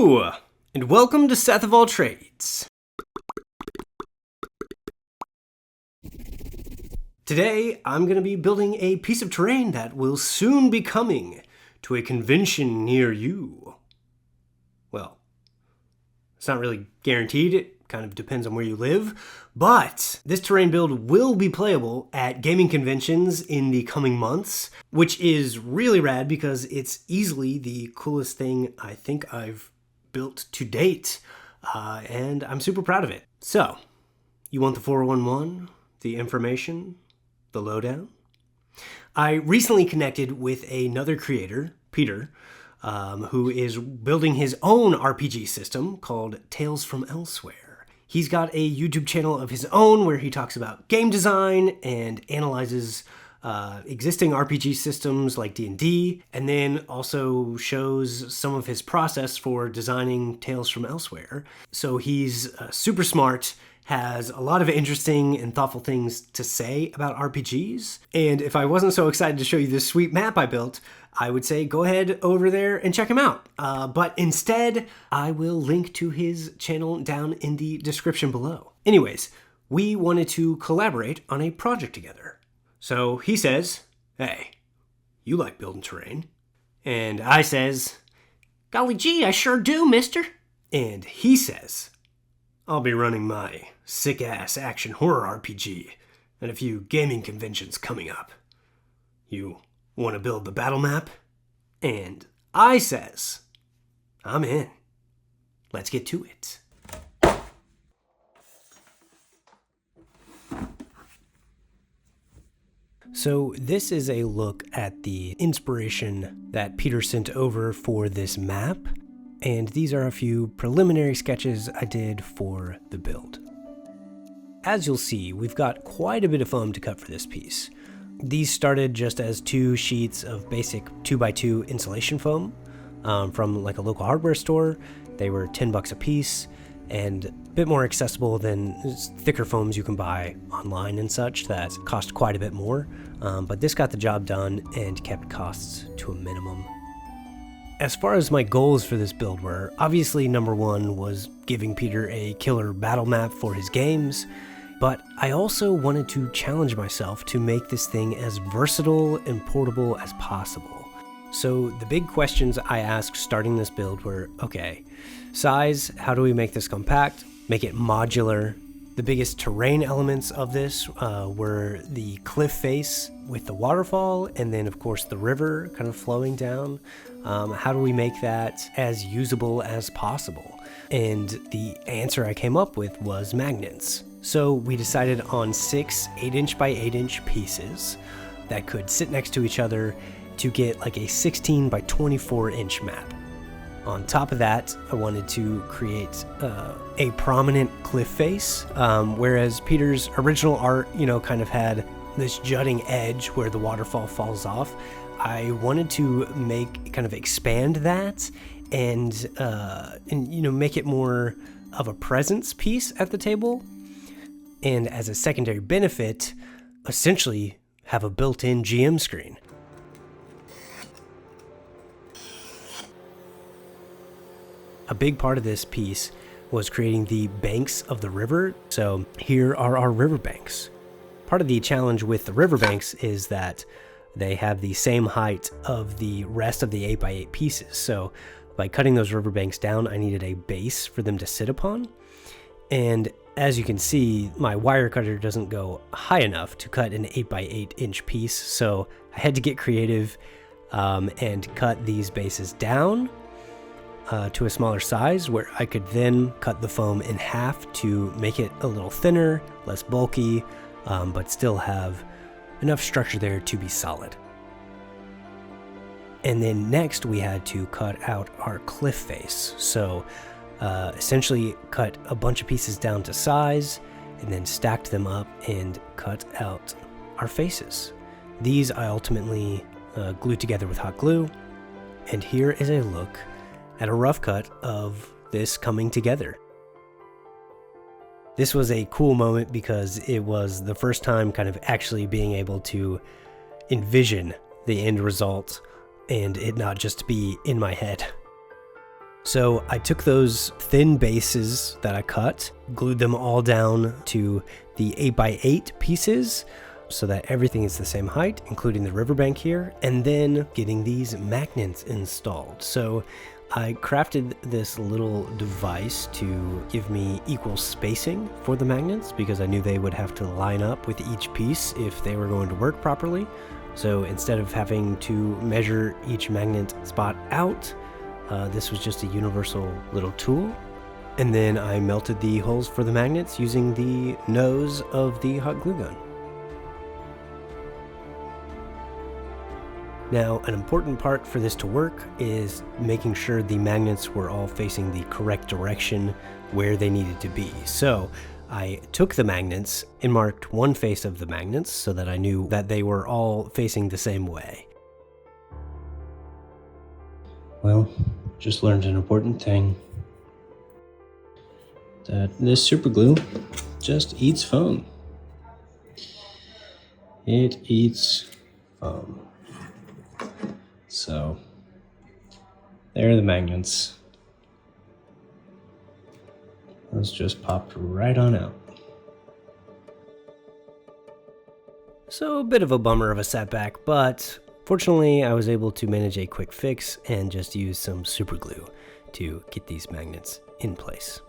Hello, and welcome to Seth of All Trades. Today, I'm going to be building a piece of terrain that will soon be coming to a convention near you. Well, it's not really guaranteed, it kind of depends on where you live, but this terrain build will be playable at gaming conventions in the coming months, which is really rad because it's easily the coolest thing I think I've built to date, and I'm super proud of it. So, you want the 411, the information, the lowdown? I recently connected with another creator, Peter, who is building his own RPG system called Tales from Elsewhere. He's got a YouTube channel of his own where he talks about game design and analyzes existing RPG systems like D&D, and then also shows some of his process for designing Tales from Elsewhere. So he's super smart, has a lot of interesting and thoughtful things to say about RPGs. And if I wasn't so excited to show you this sweet map I built, I would say go ahead over there and check him out. But instead, I will link to his channel down in the description below. Anyways, we wanted to collaborate on a project together. So he says, hey, you like building terrain? And I says, golly gee, I sure do, mister. And he says, I'll be running my sick-ass action horror RPG at a few gaming conventions coming up. You want to build the Battlemap? And I says, I'm in. Let's get to it. So this is a look at the inspiration that Peter sent over for this map, and these are a few preliminary sketches I did for the build. As you'll see, we've got quite a bit of foam to cut for this piece. These started just as 2 sheets of basic 2x2 insulation foam from like a local hardware store. They were $10 a piece and a bit more accessible than thicker foams you can buy online and such that cost quite a bit more. But this got the job done and kept costs to a minimum. As far as my goals for this build were, obviously number 1 was giving Peter a killer battle map for his games, but I also wanted to challenge myself to make this thing as versatile and portable as possible. So the big questions I asked starting this build were, okay, size, how do we make this compact, make it modular? The biggest terrain elements of this were the cliff face with the waterfall, and then of course the river kind of flowing down. How do we make that as usable as possible? And the answer I came up with was magnets. So we decided on 6 8-inch by 8-inch pieces that could sit next to each other to get like a 16 by 24-inch map. On top of that, I wanted to create a prominent cliff face, whereas Peter's original art, kind of had this jutting edge where the waterfall falls off. I wanted to expand that and make it more of a presence piece at the table. And as a secondary benefit, essentially have a built-in GM screen. A big part of this piece was creating the banks of the river. So here are our riverbanks. Part of the challenge with the riverbanks is that they have the same height of the rest of the 8x8 pieces. So by cutting those riverbanks down, I needed a base for them to sit upon. And as you can see, my wire cutter doesn't go high enough to cut an 8x8-inch piece. So I had to get creative and cut these bases down to a smaller size where I could then cut the foam in half to make it a little thinner, less bulky, but still have enough structure there to be solid. And then next we had to cut out our cliff face. So essentially cut a bunch of pieces down to size and then stacked them up and cut out our faces. These I ultimately glued together with hot glue, and here is a look at a rough cut of this coming together. This was a cool moment because it was the first time kind of actually being able to envision the end result and it not just be in my head. So I took those thin bases that I cut, glued them all down to the 8x8 pieces so that everything is the same height, including the riverbank here, and then getting these magnets installed. So I crafted this little device to give me equal spacing for the magnets because I knew they would have to line up with each piece if they were going to work properly. So instead of having to measure each magnet spot out, this was just a universal little tool. And then I melted the holes for the magnets using the nose of the hot glue gun. Now, an important part for this to work is making sure the magnets were all facing the correct direction where they needed to be. So I took the magnets and marked one face of the magnets so that I knew that they were all facing the same way. Well, just learned an important thing. That this super glue just eats foam. It eats foam. So, there are the magnets. Those just popped right on out. So, a bit of a bummer of a setback, but fortunately I was able to manage a quick fix and just use some super glue to get these magnets in place.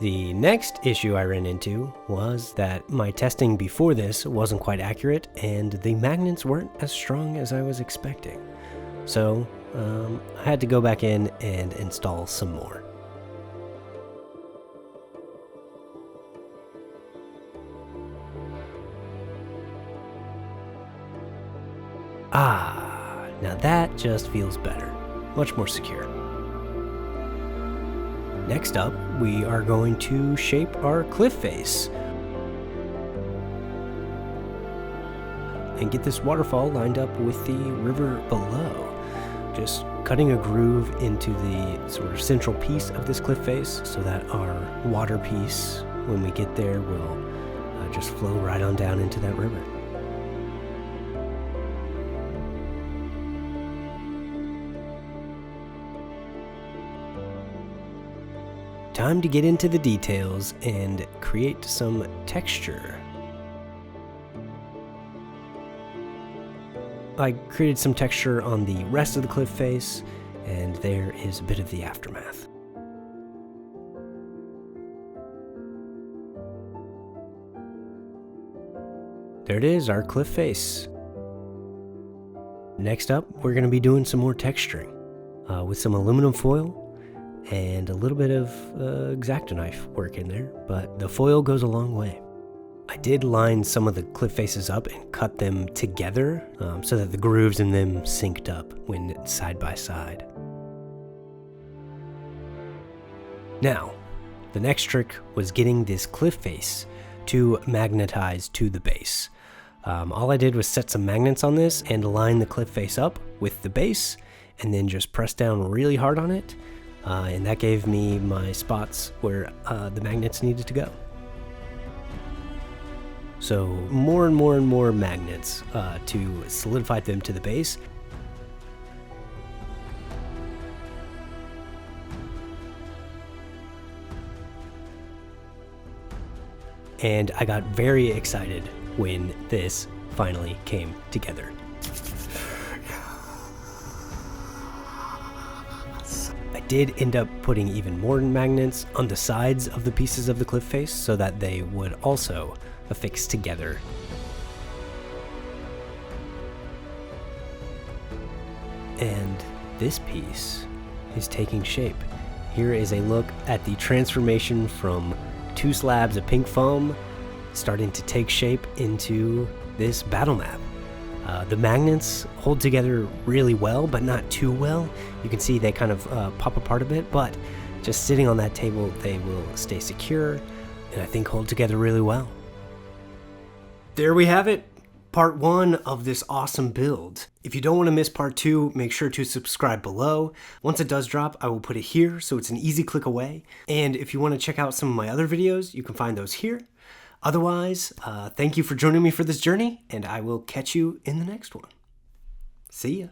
The next issue I ran into was that my testing before this wasn't quite accurate and the magnets weren't as strong as I was expecting. So I had to go back in and install some more. Now that just feels better, much more secure. Next up, we are going to shape our cliff face and get this waterfall lined up with the river below. Just cutting a groove into the sort of central piece of this cliff face so that our water piece, when we get there, will just flow right on down into that river. Time to get into the details and create some texture. I created some texture on the rest of the cliff face, and there is a bit of the aftermath. There it is, our cliff face. Next up, we're going to be doing some more texturing with some aluminum foil and a little bit of X-Acto knife work in there, but the foil goes a long way. I did line some of the cliff faces up and cut them together so that the grooves in them synced up when side by side. Now, the next trick was getting this cliff face to magnetize to the base. All I did was set some magnets on this and line the cliff face up with the base and then just press down really hard on it. And that gave me my spots where the magnets needed to go. So more and more and more magnets to solidify them to the base. And I got very excited when this finally came together. I did end up putting even more magnets on the sides of the pieces of the cliff face so that they would also affix together. And this piece is taking shape. Here is a look at the transformation from 2 slabs of pink foam starting to take shape into this battle map. The magnets hold together really well, but not too well. You can see they kind of pop apart a bit, but just sitting on that table, they will stay secure and I think hold together really well. There we have it. Part 1 of this awesome build. If you don't want to miss part 2, make sure to subscribe below. Once it does drop, I will put it here so it's an easy click away. And if you want to check out some of my other videos, you can find those here. Otherwise, thank you for joining me for this journey, and I will catch you in the next one. See ya.